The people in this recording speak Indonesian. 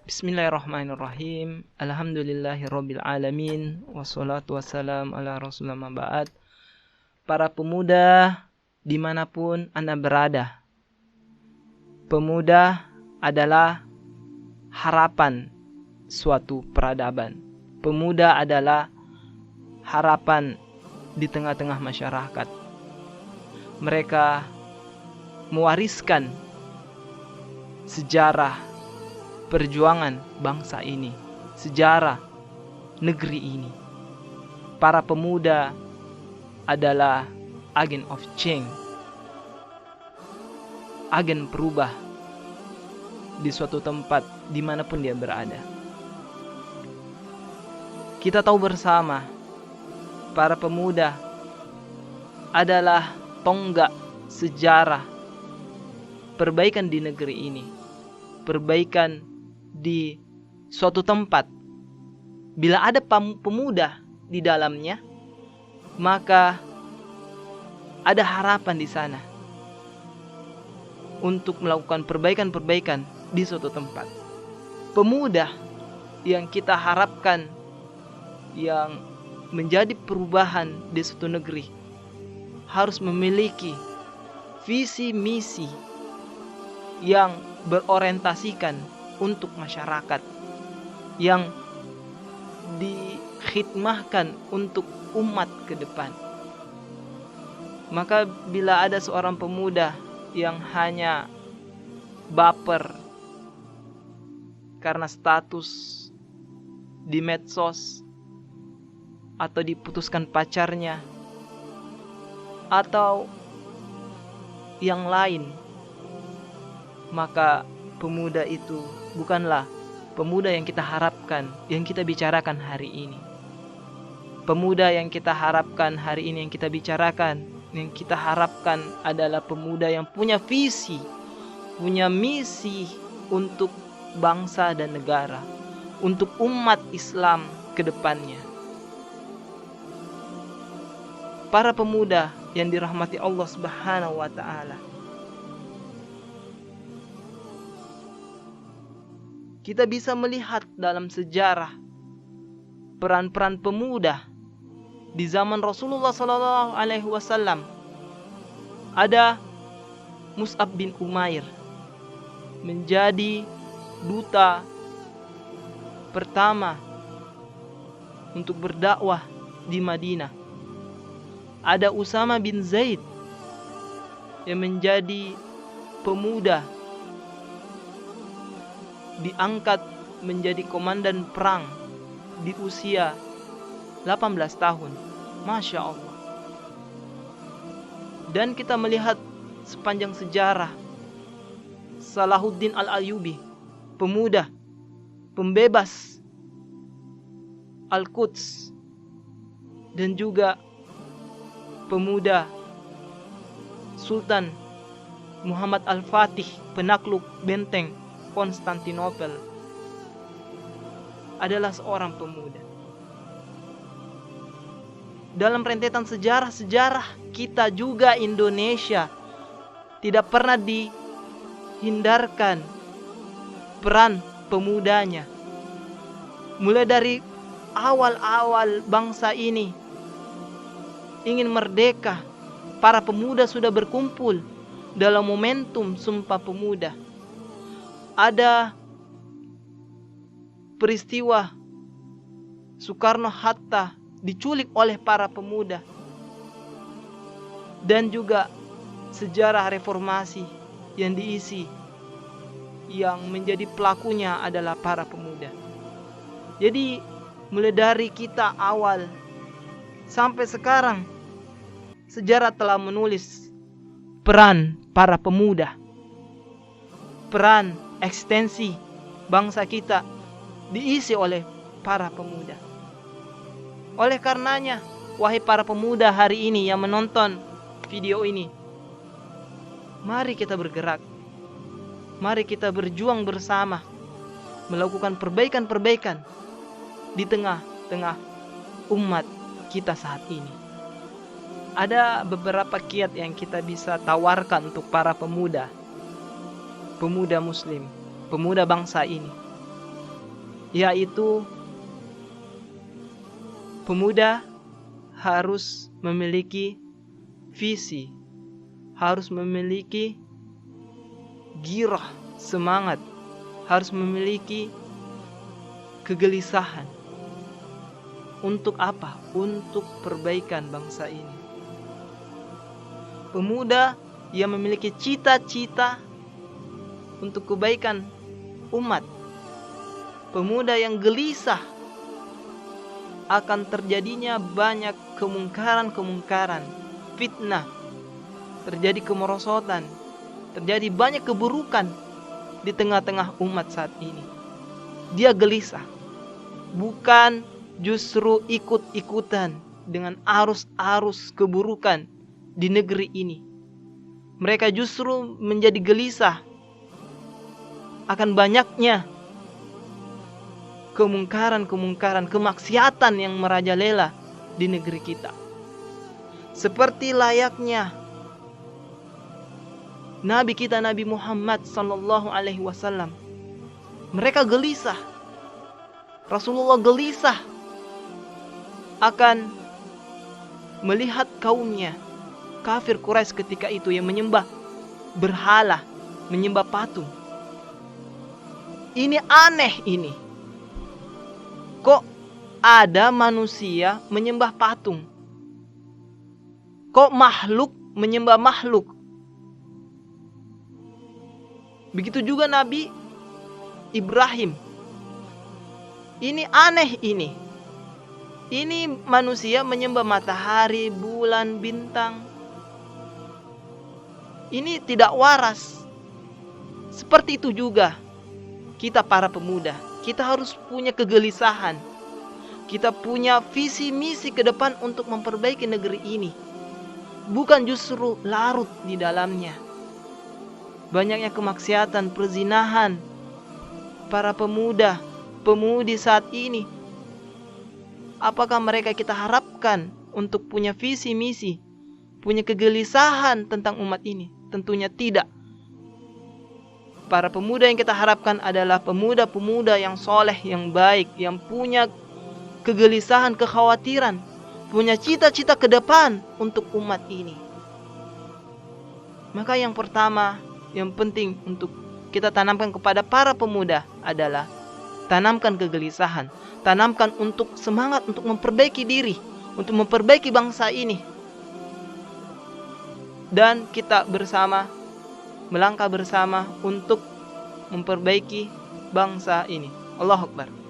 Bismillahirrahmanirrahim. Alhamdulillahirabbil alamin. Wassalatu wassalam ala rasulillah ma ba'd. Para pemuda dimanapun Anda berada, pemuda adalah harapan suatu peradaban. Pemuda adalah harapan di tengah-tengah masyarakat. Mereka mewariskan sejarah perjuangan bangsa ini, sejarah negeri ini. Para pemuda adalah agen of change, agen perubah di suatu tempat dimanapun dia berada. Kita tahu bersama, para pemuda adalah tonggak sejarah perbaikan di negeri ini, perbaikan di suatu tempat. Bila ada pemuda di dalamnya, maka ada harapan di sana untuk melakukan perbaikan-perbaikan di suatu tempat. Pemuda yang kita harapkan yang menjadi perubahan di suatu negeri harus memiliki visi misi yang berorientasikan untuk masyarakat, yang dikhidmahkan untuk umat ke depan. Maka bila ada seorang pemuda yang hanya baper karena status di medsos, atau diputuskan pacarnya, atau yang lain, maka pemuda itu bukanlah pemuda yang kita harapkan, yang kita bicarakan hari ini. Pemuda yang kita harapkan hari ini, yang kita bicarakan, yang kita harapkan adalah pemuda yang punya visi, punya misi untuk bangsa dan negara, untuk umat Islam ke depannya. Para pemuda yang dirahmati Allah Subhanahu wa ta'ala, kita bisa melihat dalam sejarah peran-peran pemuda di zaman Rasulullah SAW. Ada Mus'ab bin Umair menjadi duta pertama untuk berdakwah di Madinah. Ada Usama bin Zaid yang menjadi pemuda diangkat menjadi komandan perang di usia 18 tahun. Masya Allah. Dan kita melihat sepanjang sejarah Salahuddin Al-Ayyubi, pemuda pembebas Al-Quds, dan juga pemuda Sultan Muhammad Al-Fatih, penakluk benteng Konstantinopel, adalah seorang pemuda. Dalam rentetan sejarah-sejarah kita juga, Indonesia tidak pernah dihindarkan peran pemudanya. Mulai dari awal-awal bangsa ini ingin merdeka, para pemuda sudah berkumpul dalam momentum Sumpah Pemuda. Ada peristiwa Soekarno-Hatta diculik oleh para pemuda, dan juga sejarah reformasi yang diisi yang menjadi pelakunya adalah para pemuda. Jadi mulai dari kita awal sampai sekarang, sejarah telah menulis peran para pemuda, peran ekstensi bangsa kita diisi oleh para pemuda. Oleh karenanya, wahai para pemuda hari ini yang menonton video ini, mari kita bergerak, mari kita berjuang bersama melakukan perbaikan-perbaikan di tengah-tengah umat kita saat ini. Ada beberapa kiat yang kita bisa tawarkan untuk para pemuda, pemuda muslim, pemuda bangsa ini. yaitu pemuda harus memiliki visi, harus memiliki girah, semangat, harus memiliki kegelisahan. Untuk apa? Untuk perbaikan bangsa ini. Pemuda yang memiliki cita-cita untuk kebaikan umat. Pemuda yang gelisah akan terjadinya banyak kemungkaran-kemungkaran, fitnah, terjadi kemerosotan, terjadi banyak keburukan di tengah-tengah umat saat ini. Dia gelisah, bukan justru ikut-ikutan dengan arus-arus keburukan di negeri ini. Mereka justru menjadi gelisah akan banyaknya kemungkaran-kemungkaran, kemaksiatan yang merajalela di negeri kita. Seperti layaknya Nabi kita, Nabi Muhammad sallallahu alaihi wasallam. Mereka gelisah. Rasulullah gelisah akan melihat kaumnya kafir Quraisy ketika itu yang menyembah berhala, menyembah patung. Ini aneh ini. Kok ada manusia menyembah patung? Kok makhluk menyembah makhluk? Begitu juga Nabi Ibrahim. Ini aneh ini. Ini manusia menyembah matahari, bulan, bintang. Ini tidak waras. Seperti itu juga kita para pemuda. Kita harus punya kegelisahan. Kita punya visi misi ke depan untuk memperbaiki negeri ini. Bukan justru larut di dalamnya. Banyaknya kemaksiatan, perzinahan. Para pemuda, pemudi saat ini. Apakah mereka kita harapkan untuk punya visi misi, punya kegelisahan tentang umat ini? Tentunya tidak. Para pemuda yang kita harapkan adalah pemuda-pemuda yang soleh, yang baik, yang punya kegelisahan, kekhawatiran, punya cita-cita ke depan untuk umat ini. Maka yang pertama, yang penting untuk kita tanamkan kepada para pemuda adalah tanamkan kegelisahan, tanamkan untuk semangat untuk memperbaiki diri, untuk memperbaiki bangsa ini. Dan kita bersama melangkah bersama untuk memperbaiki bangsa ini. Allahu Akbar.